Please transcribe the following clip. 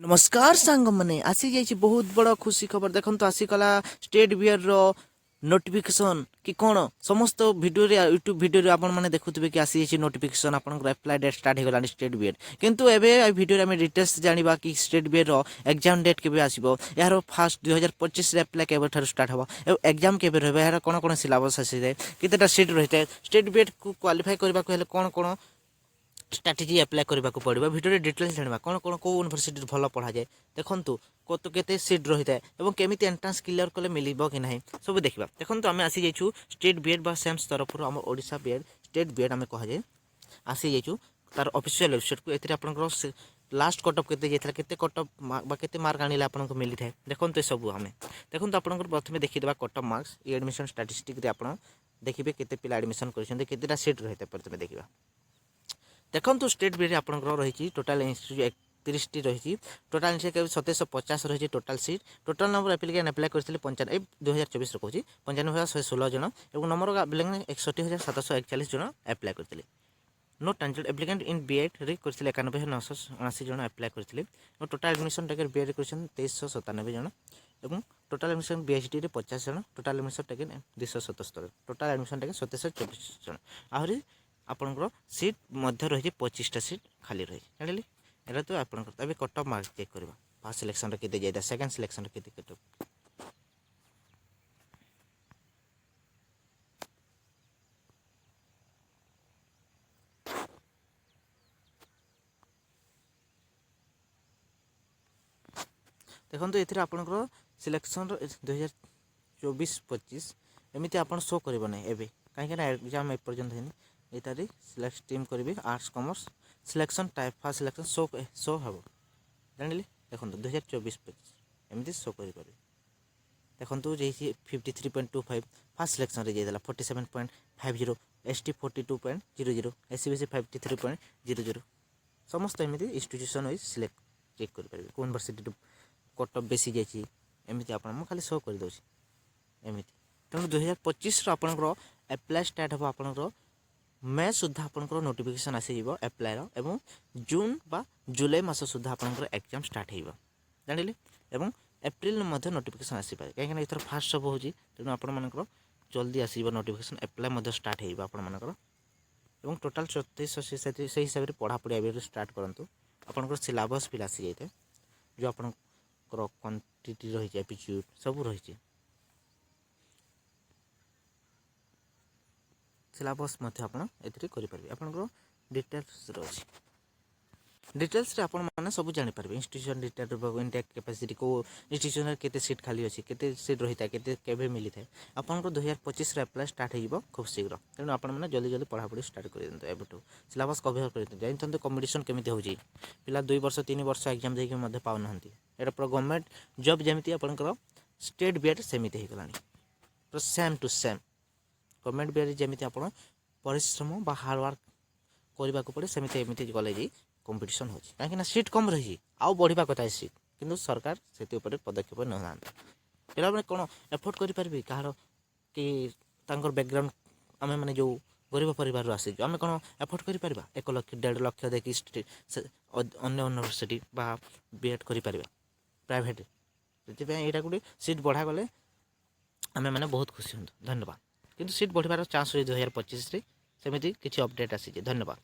नमस्कार सांग मैंने आसी जाइए बहुत बड़ खुशी खबर देखो तो आसीगला स्टेट बियर रो नोटिफिकेशन कि कौन समस्त वीडियो यूट्यूब वीडियो आपण मैंने देखुवे कि आसी जाइए नोटिफिकेशन आप एप्लाय डेट स्टार्ट होगा स्टेट बियर किंतु एवं वीडियो में डिटेल्स जाना कि स्टेट बियर रो एग्जाम डेट के आसो यार फास्ट 2025 एप्लाय के स्टार्ट हम एग्जाम के यार कौन कौन सिलेबस आसी जाए कितना सीट रही है स्टेट बियर को क्वालिफाई करने को कौन कौन स्ट्राटेजी एप्लाय करने को पड़ो भिडियो डिटेल्स जाना कौन कौन कौ यूनिवर्सिटी भल पढ़ा जाए देखूँ कत के सीट रही है और केमी एंट्रांस क्लियर कले मिल कि ना सब देखा देखो आम आसी जाइए स्टेट बीएड बा सेम्स तरफ आम ओडिशा बीएड स्टेट बीएड आम कह जाए आसी जाइए तार ऑफिशियल वेबसाइट को ये आप लास्ट कट ऑफ के कट ऑफ के मार्क आने आपको मिली है देखो ये सब आम देखो आप प्रथम देखीदा कट ऑफ मार्क्स एडमिशन स्टाटिस्टिक आप देखिए केते पिला एडमिशन करते सीट रही है प्रथम देखा देखो स्टेट बीएड आप रही टोटाल इंस्टीट्यूट 31 टी रही टोटाल 2750 रही total seat total number applicant apply करते 2024 कहूँ 95,116 जन और नंबर एप्लिकेंट 61,741 जन अप्लाई करते नो टाइम एप्लिकेंट इन बीएड रे करते 91,979 जन अप्लाई करते और टोटाल एडमिशन टेकन बीएड कर 2397 जन और टोटाल एडमिशन बीएचडी रे 50 जन total admission taken 277 total admission taken 2724 जन आहरी आपंकर सीट मध्य रही 25टा सीट खाली रही जानी एटा तो आपंकर कट ऑफ मार्क चेक करवा फर्स्ट सिलेक्शन के जाए सेकेंड सिलेक्शन के कट ऑफ देखो ये आपंकर सिलेक्शन 2024-25 एमती आप शो कर ना एवं कहीं एग्जाम एपर्यंत है ये सिलेक्ट टीम करेंगे arts commerce selection type first selection show हम जान देखो 2024-25 एमती शो कर देखो जी 53.25 फास्ट सिलेक्शन रे जाइए 47.50 ST 42.00 SCBC 53.00 समस्त एमती इंस्टीट्यूशन वाइज सिलेक्ट चेक करेंगे कौन यूनिवर्सिटी कट ऑफ बेसी जाइए एमती आप खाली शो कर दूसरी एमती तेणु 2025 आपंकर एप्लाय स्टार्ट हम आपंकर मे सुधा आपंकर नोटिफिकेशन आसीज एप्लायर एवं जून बा जुलाई मास सुधा आपंकर एग्जाम स्टार्ट हो जानिले एवं एप्रिल नोटिफिकेशन आसीपारे कहीं इथर फास्ट सब हो तेणु आपर जल्दी आस नोटिफिकेशन एप्लाय स्टार्ट हो आपर एवं टोटाल 34 से हिसाब से पढ़ापढ़ी एवं स्टार्ट करूँ आपंकर सिलेबस भी आसी जाए जो आप क्वांटिटी रही एप्टीट्यूड सब रही सिलेबस आपंकर डिटेल्स रही डिटेल्स रे आपण माने सब जानि पारबे इंस्टीट्यूशन डिटेल इंटेक कैपेसिटी को इंस्टीट्यूशन केते सीट खाली अछि केते सीट रही था केते केबे मिली था आपन को 2025 रे अप्लाई स्टार्ट होइबो खूब शीघ्र तेणु आपण माने जल्दी जल्दी पढ़ापढ़ी स्टार्ट कर दियंतो एबटू सिलेबस कवर कर दियंतो जानथंते कंपटीशन केमिति होजी पिला 2 वर्ष 3 वर्ष एग्जाम देके मध्ये पाउ नहंती एटा पूरा गवर्नमेंट जॉब जेमिति आपनकर स्टेट बीएड सेमिति हे गलानी पूरा same to same government BEd जेमिति आपण परिश्रम बा हार्ड वर्क करबा को पड़े सेमिति एमिति गले जी कंपटीशन हो कहीं सीट कम रही आउ बढ़ा कथा सीट किंतु सरकार से पदक्षेप ना पे कौन एफोर्ड करें कहार कि बैकग्राउंड आम मैंने जो गरीब परिवार आसी आम कौन एफोर्ड कर 1 लाख 1.5 लाख देखिए अन्य यूनिवर्सिटी बीएड कर प्राइवेट से यहाँ गोटे सीट बढ़ा गले आम मैंने बहुत खुशी हूँ धन्यवाद किंतु सीट बढ़ार चान्स रही 2025 सेमती किसी अपडेट आसी धन्यवाद।